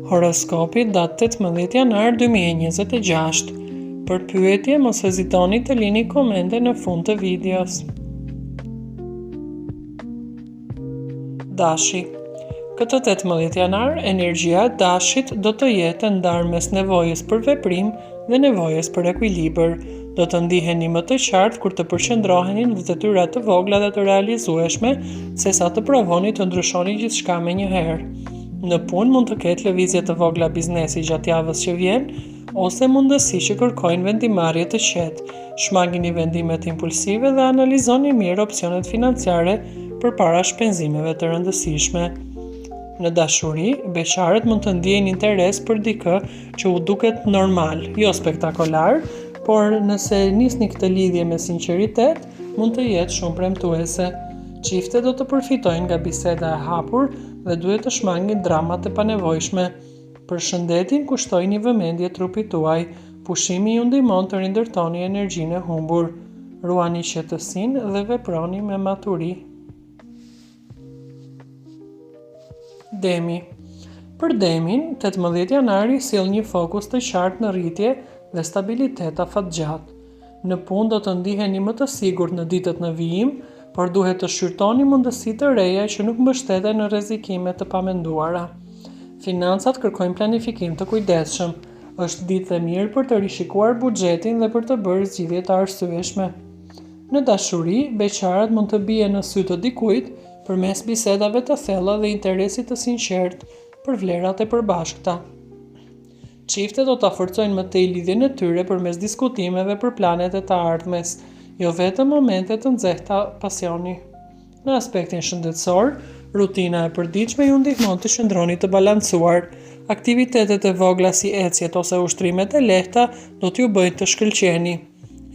Horoskopi datë 18 janar 2026. Për pyetje mos hezitoni të lini komente në fund të videos. Dashi. Këtë 18 janar, energjia e dashit do të jetë ndarë mes nevojës për veprim dhe nevojës për ekuilibër. Do të ndiheni më të qartë kur të përqendroheni në detyra të vogla dhe të realizueshme, sesa të provoni të ndryshoni gjithçka me një herë. Në punë mund të ketë lëvizje të vogla biznesi gjatë javës që vjen, ose mundësi që kërkojnë vendimarrje të qetë. Shmangini vendimet impulsive dhe analizoni mirë opsionet financiare përpara shpenzimeve të rëndësishme. Në dashuri, beqarët mund të ndjejnë interes për dikë që u duket normal, jo spektakolar, por nëse nisni këtë lidhje me sinqeritet, mund të jetë shumë premtuese. Çiftet do të përfitojnë nga biseda e hapur dhe duhet të shmangin dramat e panevojshme. Për shëndetin kushtojini vëmendje trupit tuaj, pushimi ju ndihmon të rindërtoni energjinë e humbur. Ruani qetësinë dhe veproni me maturi. Demi. Për Demin, 18 janari sill një fokus të qartë në rritje dhe stabilitet afatgjatë. Në punë do të ndiheni më të sigurt në ditët në vijim, por duhet të shqyrtoni mundësi të reja që nuk mbështeten në rrezikime të pamenduara. Financat kërkojnë planifikim të kujdesshëm. Është ditë e mirë për të rishikuar buxhetin dhe për të bërë zgjidhje të arsyeshme. Në dashuri, beqarat mund të bien në sy të dikujt përmes bisedave të thella dhe interesit të sinqertë për vlerat e përbashkëta. Çiftet do ta forcojnë më tej lidhjen e tyre përmes diskutimeve për planet e të ardhmes, jo vetëm momente të nxehta pasioni. Në aspektin shëndetësor, rutina e përditshme ju ndihmon të qëndroni të balancuar. Aktivitetet e vogla si ecjet ose ushtrimet e lehta do t'ju bëjnë të shkëlqeni.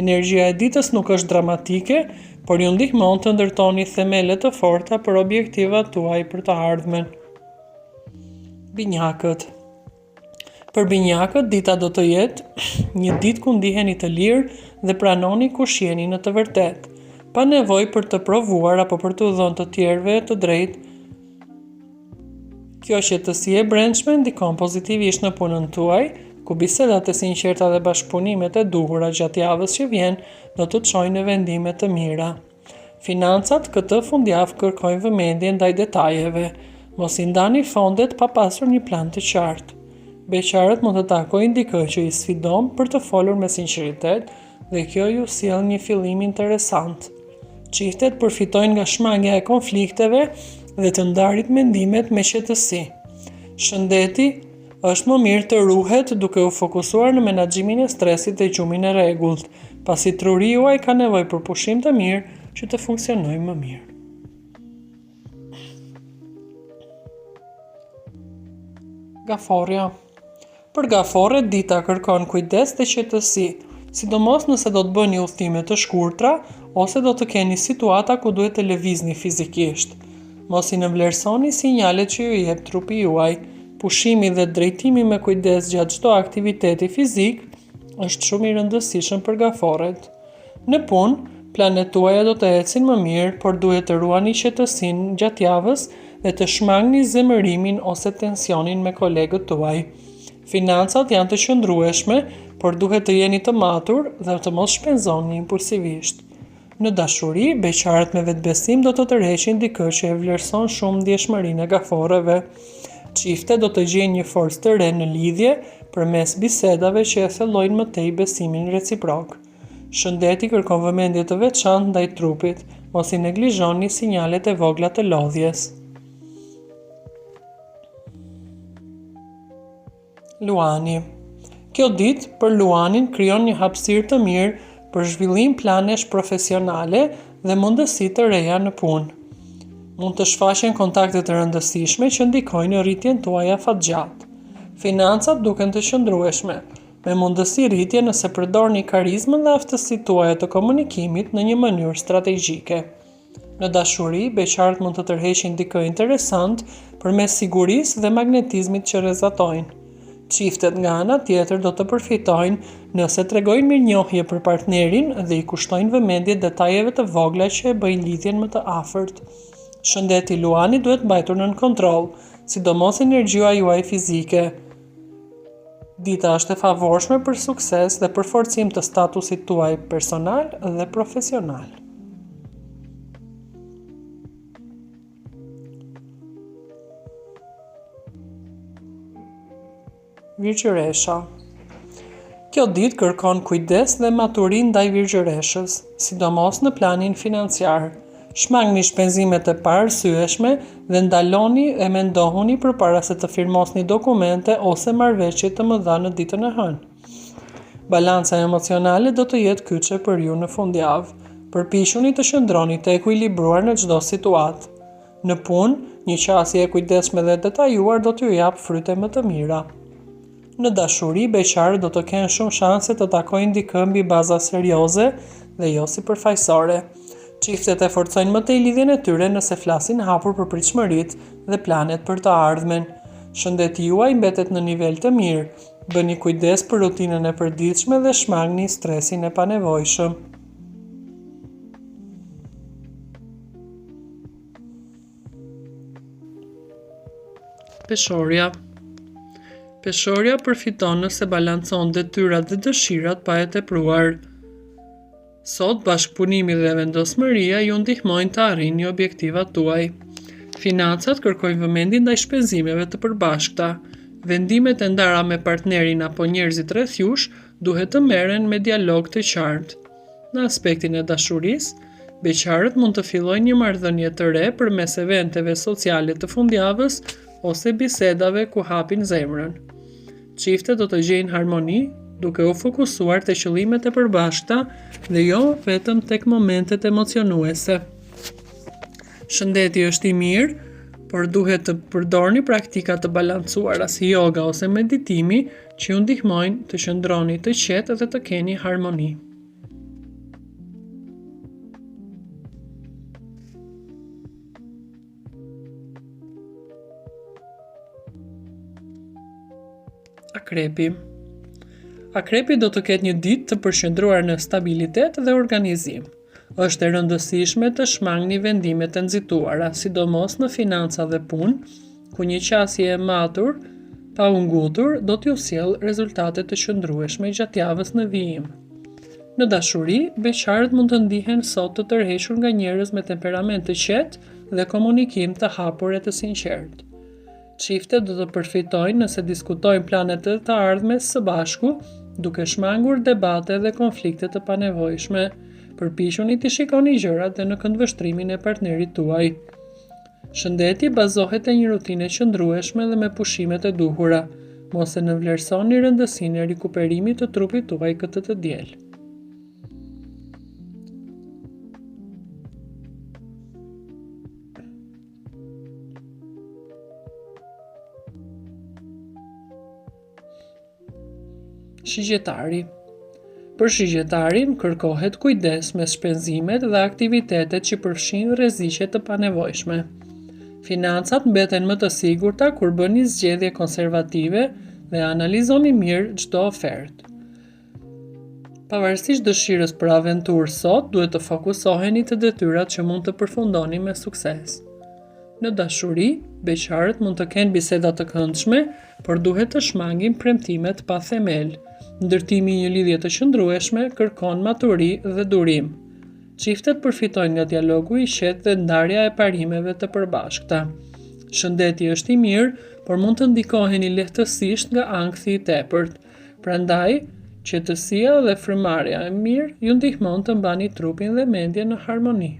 Energjia e ditës nuk është dramatike, por ju ndihmon të ndërtoni themele të forta për objektivat tuaj për të ardhmen. Binjakët. Për binjakët, dita do të jetë një ditë ku ndiheni të lirë dhe pranoni kush jeni në të vërtetë, pa nevojë për të provuar apo për të dhënë të tjerëve të drejtë. Kjo qetësi e brendshme ndikon pozitivisht në punën tuaj, ku bisedat e sinqerta dhe bashkëpunimet e duhura gjatë javës që vjen do të çojnë në vendime të mira. Financat këtë fundjavë kërkojnë vëmendje ndaj detajeve. Mos i ndani fondet pa pasur një plan të qartë. Beqarët mund të takojnë dikë që i sfidon për të folur me sinqeritet dhe kjo ju sjell një fillim interesant. Çiftet përfitojnë nga shmangja e konflikteve dhe të ndarit mendimet me qetësi. Shëndeti është më mirë të ruhet duke u fokusuar në menaxhimin e stresit dhe gjumin e rregullt, pasi truri juaj ka nevojë për pushim të mirë që të funksionojë më mirë. Gaforja. Për gaforët, dita kërkon kujdes dhe qetësi, sidomos nëse do të bëni udhëtime të shkurtra ose do të keni situata ku duhet të lëvizni fizikisht. Mos i nënvlerësoni sinjalet që ju jep trupi juaj. Pushimi dhe drejtimi me kujdes gjatë çdo aktiviteti fizik është shumë i rëndësishëm për gaforët. Në punë, planet tuaja do të ecin më mirë, por duhet të ruani qetësinë gjatë javës dhe të shmangni zemërimin ose tensionin me kolegët tuaj. Financat janë të qëndrueshme, por duhet të jeni të matur dhe të mos shpenzoni impulsivisht. Në dashuri, beqarët me vetbesim do të tërheqin dikë që e vlerëson shumë ndjeshmërinë e gaforëve. Çiftet do të gjejnë një forcë të re në lidhje përmes bisedave që e thellojnë më tej besimin reciprok. Shëndeti kërkon vëmendje të veçantë ndaj trupit, mos i neglizhoni sinjalet e vogla të lodhjes. Luani. Kjo ditë për Luanin krijon një hapësirë të mirë për zhvillim planesh profesionale dhe mundësi të reja në punë. Mund të shfaqen kontakte të rëndësishme që ndikojnë në rritjen tuaj afatgjatë. Financat duken të qëndrueshme, me mundësi rritje nëse përdorni karizmën dhe aftësitë tuaja të komunikimit në një mënyrë strategjike. Në dashuri, beqarët mund të tërheqin dikë interesant përmes sigurisë dhe magnetizmit që rrezatojnë. Çiftet nga ana tjetër do të përfitojnë nëse tregojnë mirënjohje për partnerin dhe i kushtojnë vëmendje detajeve të vogla që e bëjnë lidhjen më të afërt. Shëndeti Luani duhet mbajtur nën kontroll, sidomos energjia juaj fizike. Dita është e favorshme për sukses dhe përforcim të statusit tuaj personal dhe profesional. Virgjëresha. Kjo ditë kërkon kujdes dhe maturin ndaj virgjëreshës, sidomos në planin financiar. Shmangni shpenzimet e paarsyeshme dhe ndaloni e mendohuni përpara se të firmosni dokumente ose marrëveshje të mëdha në ditën e hënë. Balanca emocionale do të jetë kyçe për ju në fundjavë. Përpiquni të qëndroni të ekuilibruar në çdo situatë. Në punë, një qasje e kujdesshme dhe detajuar do t'ju jap fryte më të mira. Në dashuri, beqarët do të kenë shumë shanse të takojnë dikë mbi baza serioze dhe jo si përfaqësore. Çiftet e forcojnë më tej lidhjen e tyre nëse flasin hapur për pritshmëritë dhe planet për të ardhmen. Shëndeti juaj mbetet në nivel të mirë. Bëni kujdes për rutinën e përditshme dhe shmangni stresin e panevojshëm. Peshorja. Peshorja përfiton nëse balancon detyrat dhe dëshirat pa e tepruar. Sot bashkëpunimi dhe vendosmëria ju ndihmojnë të arrini objektivat tuaj. Financat kërkojnë vëmendje ndaj shpenzimeve të përbashkëta. Vendimet e ndara me partnerin apo njerëzit rreth jush duhet të merren me dialog të qartë. Në aspektin e dashurisë, beqarët mund të fillojnë një marrëdhënie të re përmes eventeve sociale të fundjavës ose bisedave ku hapin zemrën. Çiftet do të gjejnë harmoni duke u fokusuar te qëllimet e përbashkëta dhe jo vetëm tek momentet emocionuese. Shëndeti është i mirë, por duhet të përdorni praktika të balancuara si yoga ose meditimi që ju ndihmojnë të qëndroni të qetë dhe të keni harmoni. Akrepi. Akrepi do të ketë një ditë të përqendruar në stabilitet dhe organizim. Është e rëndësishme të shmangni vendimet e nxituara, sidomos në financa dhe punë, ku një qasje e matur, pa u ngutur, do t'ju sjellë rezultate të qëndrueshme gjatë javës në vijim. Në dashuri, beqarët mund të ndihen sot të tërhequr nga njerëz me temperament të qetë dhe komunikim të hapur e të sinqertë. Çiftet do të përfitojnë nëse diskutojnë planet e të ardhmes së bashku, duke shmangur debate dhe konflikte të panevojshme. Përpiquni të shikoni gjërat dhe në këndvështrimin e partnerit tuaj. Shëndeti bazohet e një rutine qëndrueshme dhe me pushimet e duhura. Mos e nënvlerësoni rëndësinë e rikuperimit të trupit tuaj këtë të diel. Shigjetari. Për shigjetarin kërkohet kujdes me shpenzimet dhe aktivitetet që përfshin rreziqe të panevojshme. Financat mbeten më të sigurta kur bëni zgjedhje konservative dhe analizoni mirë çdo ofertë. Pavarësisht dëshirës për aventurë sot, duhet të fokusoheni te detyrat që mund të përfundoni me sukses. Në dashuri, beqarët mund të kenë biseda të këndshme, por duhet të shmangin premtimet pa themel. Ndërtimi i një lidhje të qëndrueshme kërkon maturi dhe durim. Çiftet përfitojnë nga dialogu i qetë dhe ndarja e parimeve të përbashkëta. Shëndeti është i mirë, por mund të ndikoheni lehtësisht nga ankthi i tepërt. Prandaj, qetësia dhe frymarrja e mirë ju ndihmon të mbani trupin dhe mendjen në harmoni.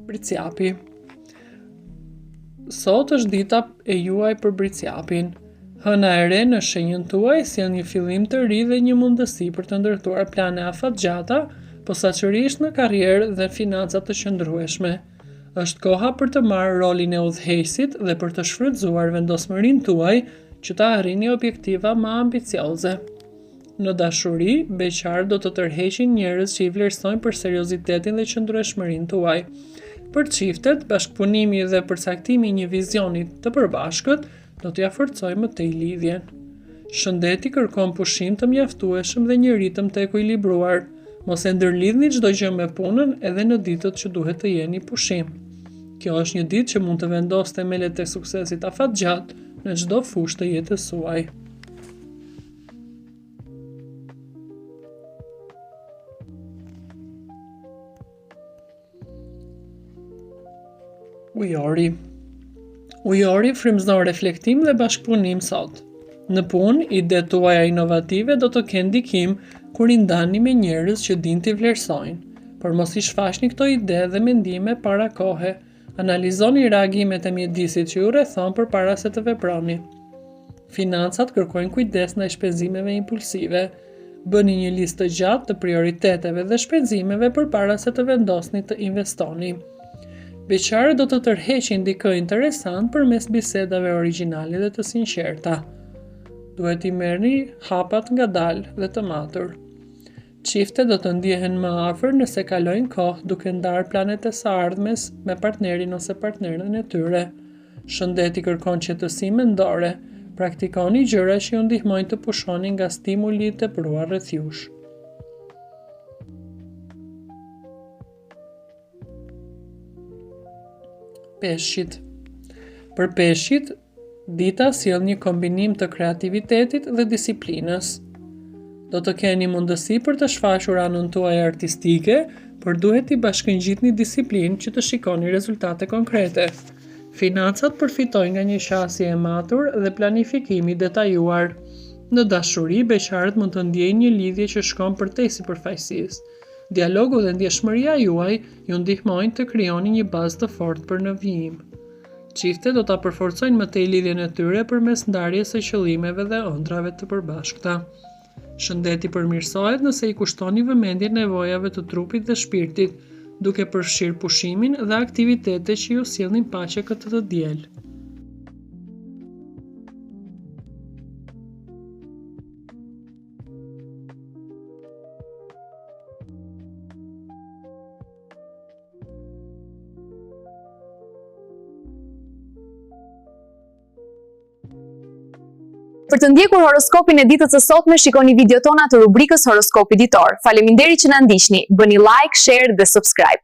Bricjapi. Sot është dita e juaj për bricjapin. Hëna e re në shenjën tuaj sjell një fillim të ri dhe një mundësi për të ndërtuar plane afatgjata, posaçërisht në karrierë dhe financa të qëndrueshme. Është koha për të marrë rolin e udhëheqësit dhe për të shfrytzuar vendosmërinë tuaj që të arrini objektiva më ambicioze. Në dashuri, beqarët do të tërheqin njerëz që i vlerësojnë për seriozitetin dhe qëndrueshmërinë tuaj. Për çiftet, bashkëpunimi dhe përcaktimi i një vizioni të përbashkët do t'ia forcojë më tej lidhjen. Shëndeti kërkon pushim të mjaftueshëm dhe një ritëm të ekuilibruar. Mos e ndërlidhni çdo gjë me punën edhe në ditët që duhet të jeni pushim. Kjo është një ditë që mund të vendosë themelet e suksesit afatgjatë në çdo fushë të jetës suaj. Ujori. Ujori frymëzon reflektim dhe bashkëpunim sot. Në punë, idetë tuaja inovative do të kenë ndikim kur i ndani me njerëz që din t'i vlerësojnë. Por mos i shfaqni këto ide dhe mendime para kohe. Analizoni reagimet e mjedisit që ju rrethon përpara se të veproni. Financat kërkojnë kujdes ndaj shpenzimeve impulsive. Bëni një listë të gjatë të prioriteteve dhe shpenzimeve përpara se të vendosni të investoni. Beqarët do të tërheqin dikë interesant përmes bisedave origjinale dhe të sinqerta. Duhet i merrni hapat ngadalë dhe të matur. Çiftet do të ndjehen më afër nëse kalojnë kohë duke ndarë planet e së ardhmes me partnerin ose partneren e tyre. Shëndeti kërkon qetësi mendore. Praktikoni gjëra që ju ndihmojnë të pushoni nga stimuli të tepruar rreth jush. Peshqit. Për peshqit, dita sjell një kombinim të kreativitetit dhe disiplinës. Do të keni mundësi për të shfaqur anën tuaj artistike, por duhet t'i bashkëngjitni disiplinë që të shikoni rezultate konkrete. Financat përfitojnë nga një qasje e matur dhe planifikimi detajuar. Në dashuri, beqarët mund të ndjejnë një lidhje që shkon përtej sipërfaqësisë. Dialogu dhe ndjeshmëria juaj ju ndihmojnë të krijoni një bazë të fortë për në vijim. Çiftet do ta përforcojnë më tej lidhjen e tyre përmes ndarjes së qëllimeve dhe ëndrave të përbashkëta. Shëndeti përmirësohet nëse i kushtoni vëmendje nevojave të trupit dhe shpirtit, duke përfshirë pushimin dhe aktivitete që ju sjellin paqe këtë të diel. Për të ndjekur horoskopin e ditës së sotme, shikoni video tona të rubrikës Horoskopi Ditor. Faleminderit që na ndiqni. Bëni like, share dhe subscribe.